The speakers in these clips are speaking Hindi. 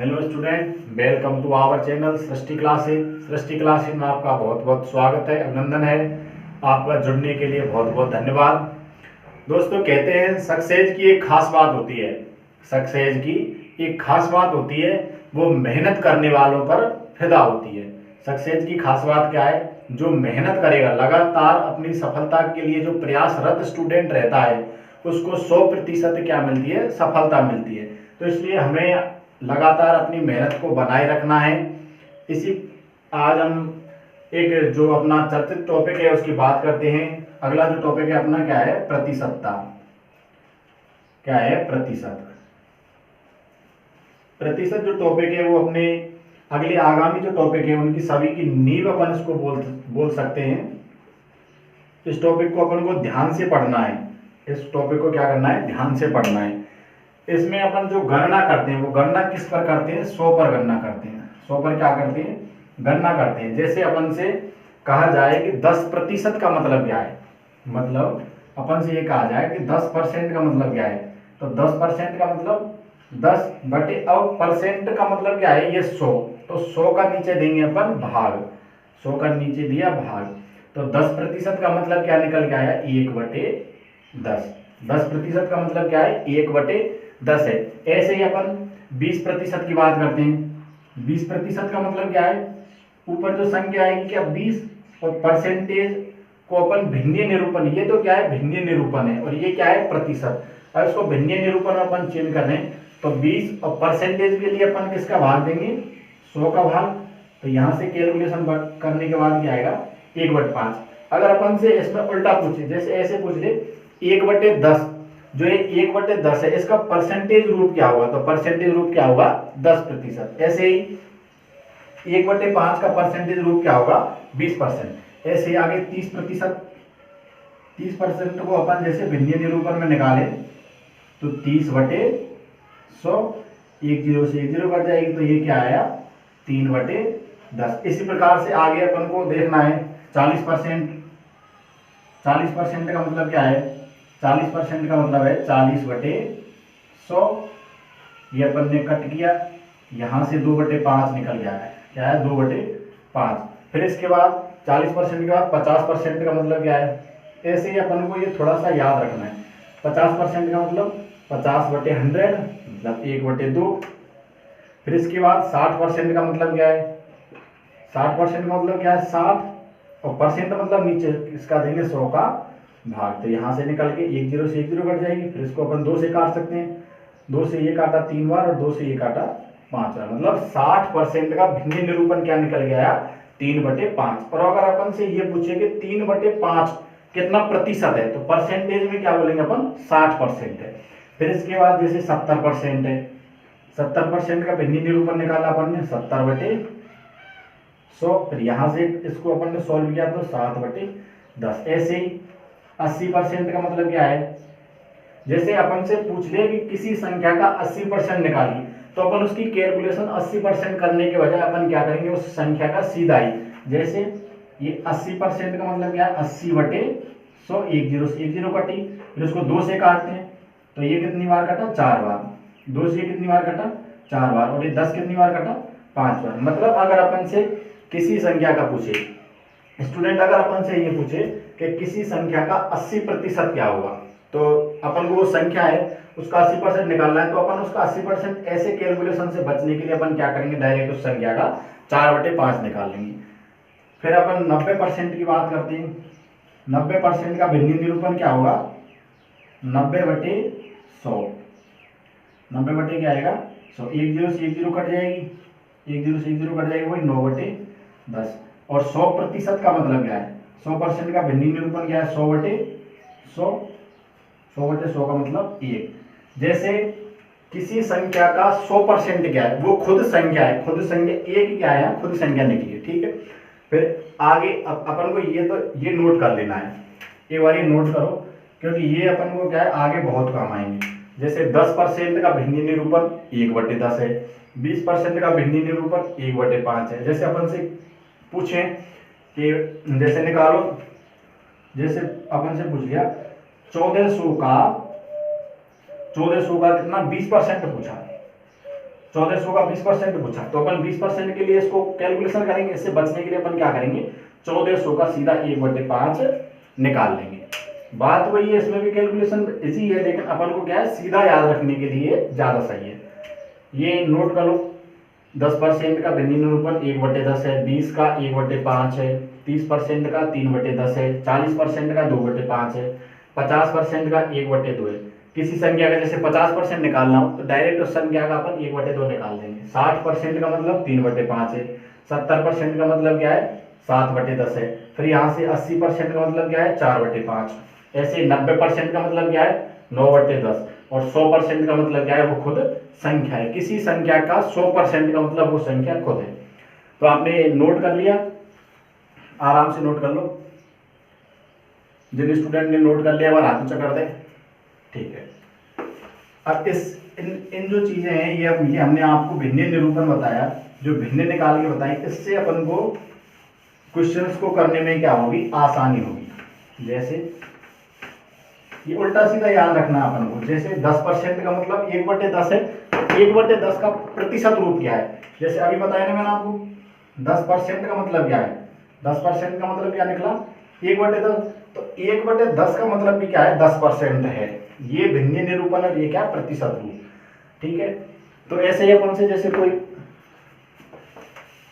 Hello student, welcome to our channel Srishti classes. Srishti classes में आपका बहुत बहुत स्वागत है, अभिनंदन है। आपका जुड़ने के लिए बहुत बहुत धन्यवाद। दोस्तों, कहते हैं सक्सेस की एक खास बात होती है। सक्सेस की एक खास बात होती है, वो मेहनत करने वालों पर फिदा होती है। सक्सेस की खास बात क्या है? जो मेहनत करेगा, लगातार अपनी सफलता के लिए जो प्रयासरत स्टूडेंट रहता है, उसको 100% क्या मिलती है? सफलता मिलती है। तो इसलिए हमें लगातार अपनी मेहनत को बनाए रखना है। इसी आज हम एक जो अपना चर्चित टॉपिक है उसकी बात करते हैं। अगला जो टॉपिक है अपना क्या है? प्रतिशतता। क्या है? प्रतिशत। प्रतिशत जो टॉपिक है वो अपने अगले आगामी जो टॉपिक है उनकी सभी की नींव अपन इसको बोल सकते हैं। इस टॉपिक को अपन को ध्यान से पढ़ना है। इस टॉपिक को क्या करना है? ध्यान से पढ़ना है। इसमें अपन जो गणना करते हैं वो गणना किस पर करते हैं? 100 पर गणना करते हैं। 100 पर क्या करते हैं? गणना करते हैं। जैसे अपन से कहा जाए कि 10% का मतलब क्या है, मतलब अपन से ये कहा जाए कि 10% का मतलब क्या है, तो 10% का मतलब 10 बटे, अब परसेंट का मतलब क्या है? ये 100। तो 100 का नीचे देंगे अपन भाग, 100 का नीचे दिया भाग, तो 10% का मतलब क्या निकल के आया? 1/10। 10% का मतलब क्या है? 1/10 है। ऐसे ही अपन 20% की बात करते हैं। 20% का मतलब क्या है? ऊपर जो संख्या आएगी क्या? 20, और परसेंटेज को अपन भिन्नीय निरूपण, ये तो क्या है? भिन्नीय निरूपण है, और ये क्या है? प्रतिशत। अब इसको भिन्नीय निरूपण में अपन चेंज कर रहे हैं, तो 20 और परसेंटेज के लिए अपन किसका भाग देंगे? 100 का भाग। तो यहां से कैलकुलेशन करने के बाद क्या आएगा? 1/5। अगर अपन से इसमें उल्टा पूछे, जैसे ऐसे पूछ ले 1/10, जो ये 1/10 है इसका परसेंटेज रूप क्या होगा? तो परसेंटेज रूप क्या होगा? 10%। ऐसे ही 1/5 का परसेंटेज रूप क्या होगा? 20%। ऐसे ही आगे 30%। 30% को अपन जैसे भिन्नीय निरूपण में निकाले तो 30/100, 10 से 10 कट जाएगी, तो ये क्या आया? 3/10। इसी प्रकार से आगे अपन को देखना है 40%। 40% का मतलब क्या है? 40% का मतलब है 40/100। ये अपन ने कट किया, यहां से 2/5 निकल गया है। क्या है? 2/5। फिर इसके बाद 40% के बाद 50% का मतलब क्या है? ऐसे ही अपन को ये थोड़ा सा याद रखना है। 50% का मतलब 50/100, मतलब 1/2। फिर इसके बाद 60% का मतलब क्या है? 60% का मतलब क्या है? 60, और परसेंट मतलब नीचे इसका देंगे 100 का भाग। तो यहां से निकल के 10 से 10 कट जाएगी। फिर इसको अपन 2 से काट सकते हैं। 2 से ये काटा 3 बार, और 2 से ये काटा 5 बार, मतलब 60% का भिन्न निरूपण क्या निकल गया? 3/5। और अगर अपन से ये पूछे कि 3/5 कितना प्रतिशत है, तो परसेंटेज में क्या बोलेंगे अपन? 60% है। फिर इसके बाद जैसे 70% है, 70% का भिन्न निरूपण निकाला अपन ने 70/100। फिर यहां से इसको अपन ने सॉल्व किया तो 7/10। ऐसे ही 80% का मतलब क्या है? जैसे अपन से पूछ ले कि किसी संख्या का 80% निकालिए, तो अपन उसकी कैलकुलेशन 80% करने के बजाय अपन क्या करेंगे? उस संख्या का सीधा ही, जैसे ये 80% का मतलब क्या है? 80/100, 10 से 10 कटी, फिर उसको 2 से काटते हैं, तो ये कितनी बार कटा? 4 बार। 2 से कितनी बार कटा? 4 बार। और ये 10 कितनी बार कटा? 5 बार। मतलब अगर अपन से किसी संख्या का पूछे स्टूडेंट, अगर अपन से ये पूछे कि किसी संख्या का 80% क्या होगा, तो अपन को वो संख्या है उसका 80% निकालना है, तो अपन उसका 80% ऐसे कैलकुलेशन से बचने के लिए अपन क्या करेंगे? डायरेक्ट उस संख्या का 4/5 निकाल लेंगे। फिर अपन 90% की बात करते हैं। 90% का भिन्न निरूपण क्या होगा? 90/100। 90 बटे क्या आएगा? 100। 10 से 10 कट जाएगी, 10 से 10 कट जाएगी, वही 9/10। और 100% का मतलब क्या है? 100% का भिन्न निरूपण क्या है? 100/100। 100/100 का मतलब 1। जैसे किसी संख्या का 100% क्या है? वो खुद संख्या है। खुद संख्या एक क्या है? खुद संख्या निकली है। ठीक है। फिर आगे अपन को ये नोट कर लेना है। एक बार ये नोट करो, क्योंकि ये अपन को क्या है? आगे बहुत काम आएंगे। जैसे 10% का भिन्न निरूपण 1/10 है, 20% का भिन्न निरूपण 1/5 है। जैसे अपन से पूछे कि जैसे निकालो, जैसे अपन से पूछ लिया 1400 का कितना 20% पूछा, 1400 का 20% पूछा, तो अपन 20% के लिए इसको कैलकुलेशन करेंगे। इससे बचने के लिए अपन क्या करेंगे, 1400 का सीधा 1/5 निकाल लेंगे। बात वही है, इसमें भी कैलकुलेशन इजी है, लेकिन अपन को क्या है, सीधा याद रखने के लिए ज्यादा सही है। ये नोट कर लो, 10% का भिन्न निरूपण 1/10 है, 20 का 1/5 है, 30% का 3/10 है, 40% का 2/5 है, 50% का 1/2 है। किसी संख्या का जैसे 50% निकालना हो तो डायरेक्ट उस संख्या का अपन 1/2 निकाल देंगे। 60% का मतलब 3/5 है, 70% का मतलब क्या है 7/10 है, फिर यहाँ से 80% का मतलब क्या है 4/5, ऐसे 90% का मतलब क्या है 9/10, और 100% का मतलब क्या है, वो खुद संख्या है। किसी संख्या का 100% का मतलब वो संख्या खुद है। तो आपने नोट कर लिया, आराम से नोट कर लो। जिन स्टूडेंट ने नोट कर लिया एक बार हाथ ऊंचा कर दे, ठीक है। अब इन जो चीजें हैं, ये हमने आपको भिन्न निरूपण बताया, जो भिन्न निकाल के बताई, इससे अपन को क्वेश्चंस को करने में क्या होगी, आसानी होगी। जैसे ये उल्टा सीधा याद रखना अपन को, जैसे 10% का मतलब 1/10 है, तो 1/10 का प्रतिशत रूप क्या है। जैसे अभी बताया ना मैंने आपको, 10% का मतलब क्या है, 10% का मतलब क्या निकला 1/10, तो 1/10 का मतलब भी क्या है 10% है। ये भिन्न निरूपण और ये क्या प्रतिशत रूप, ठीक है। तो ऐसे ही अपन से जैसे कोई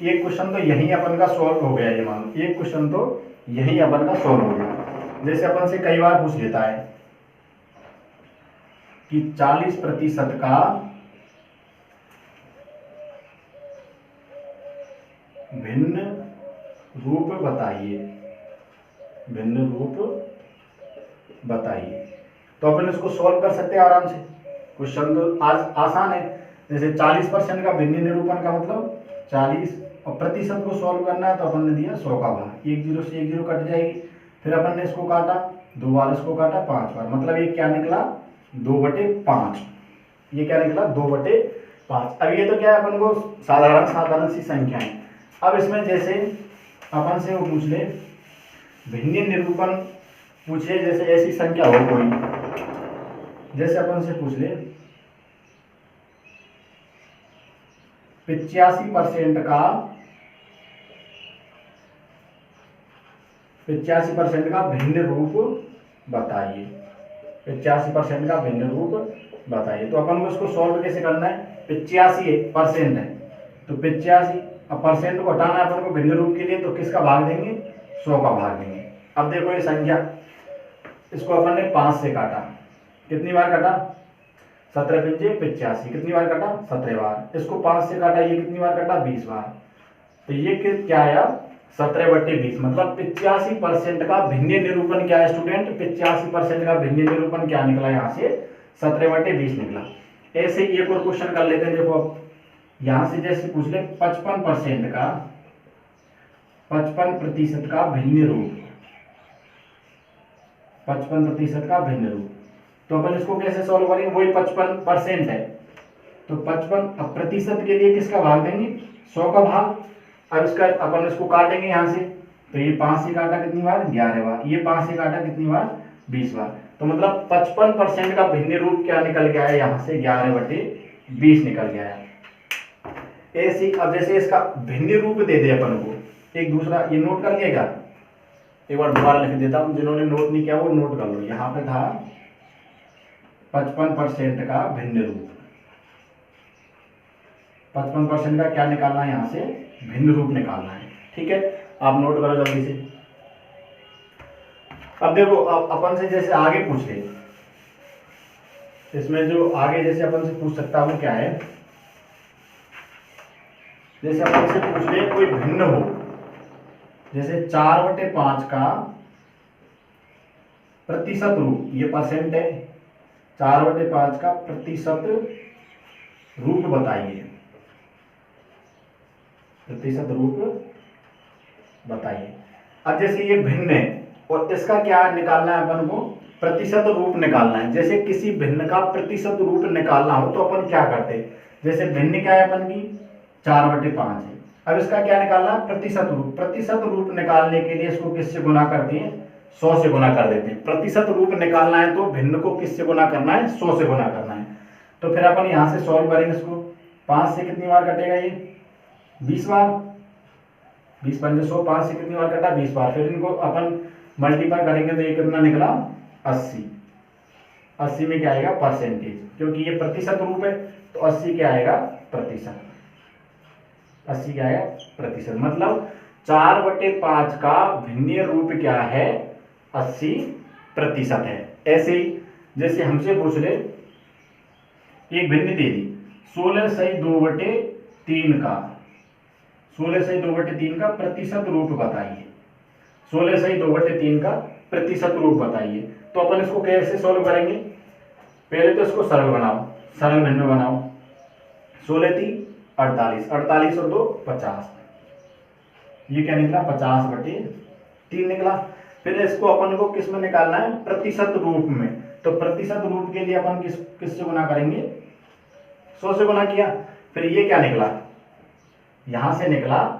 एक क्वेश्चन तो यही अपन का सॉल्व हो गया, ये मान लो एक क्वेश्चन तो यही अपन का सॉल्व हो गया। जैसे अपन से कई बार पूछ लेता है कि 40% का भिन्न रूप बताइए, भिन्न रूप बताइए। तो अपन इसको सॉल्व कर सकते हैं आराम से, क्वेश्चन तो आज आसान है। जैसे 40% का भिन्न निरूपण का मतलब 40, और प्रतिशत को सॉल्व करना है तो अपन ने दिया 100 का भाग, 1 0 से 1 0 कट जाएगी, फिर अपन ने इसको काटा 2 बार, इसको काटा 5 बार, मतलब ये क्या निकला 2/5। ये क्या निकला 2/5। अब ये तो क्या है अपन को साधारण सी संख्या है। अब इसमें जैसे अपन से वो पूछ ले भिन्न निरूपण पूछे, जैसे ऐसी संख्या हो कोई, जैसे अपन से पूछ ले 85% का भिन्न रूप बताइए, 85% का भिन्न रूप बताइए। तो अपन को इसको सॉल्व कैसे करना है, 85% है तो 85, अब परसेंट को हटाना है अपन को भिन्न रूप के लिए, तो किसका भाग देंगे 100 का भाग देंगे। अब देखो ये संख्या, इसको अपन ने 5 से काटा, कितनी बार काटा 17 पंजे 85, कितनी बार काटा 17 बार। इसको 5 से काटा, ये कितनी बार काटा 20 बार। तो ये क्या आया 17/20, मतलब 85% का भिन्न निरूपण क्या है स्टूडेंट, 85% का भिन्न निरूपण क्या निकला यहाँ से 17/20 निकला। ऐसे ही एक और क्वेश्चन कर लेते हैं। देखो अब यहां से जैसे पूछ ले 55% का 55% का भिन्न रूप, 55% का भिन्न रूप, तो अपन इसको कैसे सॉल्व करेंगे, वही 55% है तो 55, अब प्रतिशत के लिए किसका भाग देंगे 100 का भाग। अब इसका अपन इसको काटेंगे यहाँ से, तो ये 5 से काटा कितनी बार 11 बार, ये 5 से काटा कितनी बार 20 बार, तो मतलब 55% का भिन्न रूप क्या निकल गया है यहाँ से 11/20 निकल गया है। ऐसे अब जैसे इसका भिन्न रूप दे दे अपन को, एक दूसरा ये नोट कर लिया क्या, एक बार दोबारा लिख देता हूँ, जिन्होंने नोट नहीं किया वो नोट कर लो। यहाँ पे था 55% का भिन्न रूप, 55% का क्या निकालना है यहाँ से भिन्न रूप निकालना है, ठीक है। आप नोट करो जल्दी से। अब देखो अब अपन से जैसे आगे पूछ ले, इसमें जो आगे जैसे अपन से पूछ सकता है वो क्या है, जैसे अपन से पूछ ले कोई भिन्न हो, जैसे 4/5 का प्रतिशत रूप, ये परसेंट है, 4/5 का प्रतिशत रूप बताइए, प्रतिशत रूप बताइए। अब जैसे ये भिन्न है और इसका क्या निकालना है अपन को, प्रतिशत रूप निकालना है। जैसे किसी भिन्न का प्रतिशत रूप निकालना हो तो अपन क्या करते हैं, जैसे भिन्न क्या है अपन की 4/5 है, अब इसका क्या निकालना है प्रतिशत रूप। प्रतिशत रूप निकालने के लिए इसको किससे गुना करते हैं 100 से गुना कर देते हैं। प्रतिशत रूप निकालना है तो भिन्न को किससे गुना करना है 100 से गुना करना है। तो फिर अपन यहाँ से सॉल्व करेंगे इसको, 5 से कितनी बार कटेगा ये? 20 बार। 20 पंजे 100, 5 से कितनी बार कटा? 20 बार। फिर इनको अपन मल्टीप्लाई करेंगे तो ये कितना निकला? 80। 80 में क्या आएगा? परसेंटेज, क्योंकि ये प्रतिशत रूप है तो 80 क्या आएगा? प्रतिशत। 80 क्या आएगा? प्रतिशत। मतलब 4/5 का भिन्नीय रूप क्या है? 80% है। ऐसे ही जैसे हमसे पूछ ले, एक भिन्न दे दी 16/2/3 का, 16/2/3 का प्रतिशत रूप बताइए। 16/2/3 का प्रतिशत रूप बताइए। तो अपन इसको कैसे सॉल्व करेंगे? पहले तो इसको सरल बनाओ, सरल भिन्न बनाओ। 16 48, 48 और 2 50। ये क्या निकला? 50/3 निकला। फिर इसको अपन को किस में निकालना है? प्रतिशत रूप में। तो प्रतिशत रूप के लिए अपन किससे गुना करेंगे? 100 से गुना किया। फिर ये क्या निकला? यहां से निकला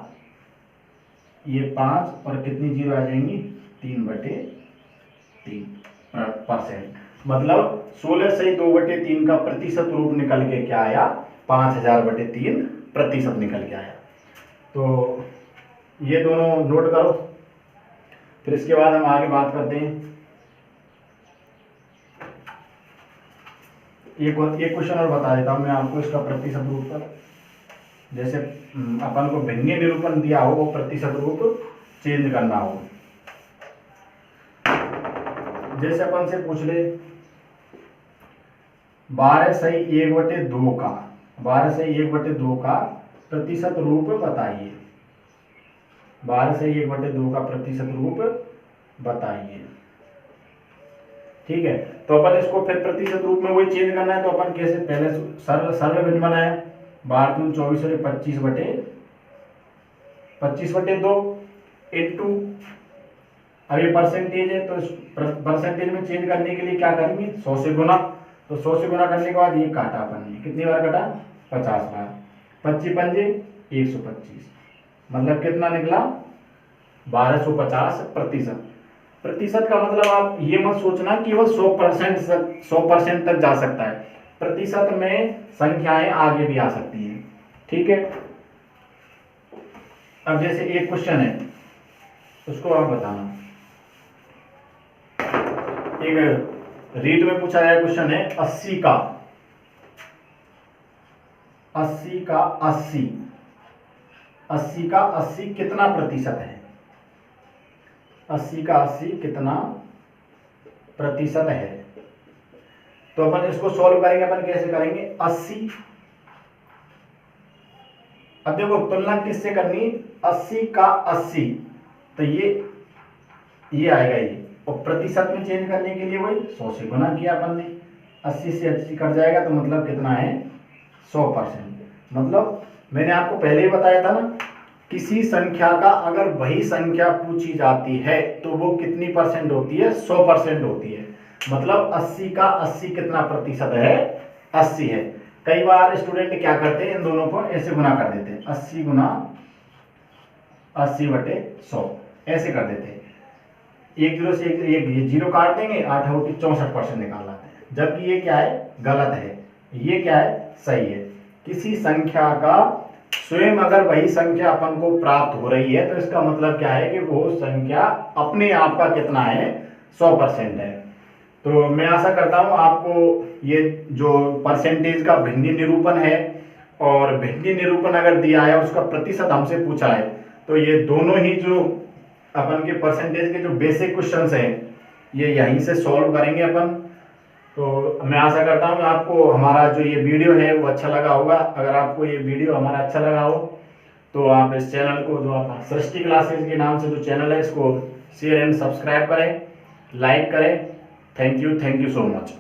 ये 5 और कितनी जीरो आ जाएंगी? 3/3%। मतलब 16/2/3 का प्रतिशत रूप निकल के क्या आया? 5000/3% निकल के आया। तो ये दोनों नोट करो। फिर इसके बाद हम आगे बात करते हैं। एक क्वेश्चन और बता देता हूं मैं आपको इसका प्रतिशत रूप का। जैसे अपन को भिन्न निरूपण दिया हो, वो प्रतिशत रूप चेंज करना हो। जैसे अपन से पूछ ले 12/1/2 का, 12/1/2 का प्रतिशत रूप बताइए। 12/1/2 का प्रतिशत रूप बताइए। ठीक है, तो अपन इसको फिर प्रतिशत रूप में वही चेंज करना है। तो अपन कैसे? पहले सरल भिन्न बनाया, 12 24 और 25/2 इंटू, अब ये परसेंटेज है तो परसेंटेज में चेंज करने के लिए क्या करेंगे? 100 से गुना। तो 100 से गुना करने के बाद ये काटा अपन ने, कितनी बार काटा? 50 बार। 25 पंजे 125, मतलब कितना निकला? 1250%। प्रतिशत का मतलब आप ये मत सोचना कि वो 100% तक जा सकता है। प्रतिशत में संख्याएं आगे भी आ सकती हैं। ठीक है, अब जैसे एक क्वेश्चन है, उसको आप बताना। एक रीट में पूछा गया क्वेश्चन है 80 का 80 कितना प्रतिशत है? 80 का 80 कितना प्रतिशत है? तो अपन इसको सॉल्व करेंगे। अपन कैसे करेंगे? 80, अब देखो तुलना किससे करनी? 80 का 80, तो ये आएगा ये, और प्रतिशत में चेंज करने के लिए वही 100 से गुना किया अपन ने। 80 से 80 कट जाएगा तो मतलब कितना है? 100%। मतलब मैंने आपको पहले ही बताया था ना, किसी संख्या का अगर वही संख्या पूछी जाती है तो वो कितनी परसेंट होती है? 100% होती है। मतलब 80 का 80 कितना प्रतिशत है? 80 है। कई बार स्टूडेंट क्या करते हैं? इन दोनों को ऐसे गुना कर देते हैं, 80 गुना 80/100 ऐसे कर देते हैं। एक जीरो से एक जीरो काट देंगे, 8 होती 64% निकाल लाते हैं। जबकि ये क्या है? गलत है। ये क्या है? सही है। किसी संख्या का स्वयं अगर वही संख्या अपन को प्राप्त हो रही है तो इसका मतलब क्या है कि वो संख्या अपने आप का कितना है? 100% है। तो मैं आशा करता हूं आपको ये जो परसेंटेज का भिन्न निरूपण है और भिन्न निरूपण अगर दिया है उसका प्रतिशत हमसे पूछा है, तो ये दोनों ही जो अपन के परसेंटेज के जो बेसिक क्वेश्चंस हैं ये यहीं से सॉल्व करेंगे अपन। तो मैं आशा करता हूँ आपको हमारा जो ये वीडियो है वो अच्छा लगा होगा। अगर आपको ये वीडियो हमारा अच्छा लगा हो तो आप इस चैनल को, जो आप सृष्टि क्लासेस के नाम से जो चैनल है, इसको शेयर एंड सब्सक्राइब करें, लाइक करें। Thank you so much.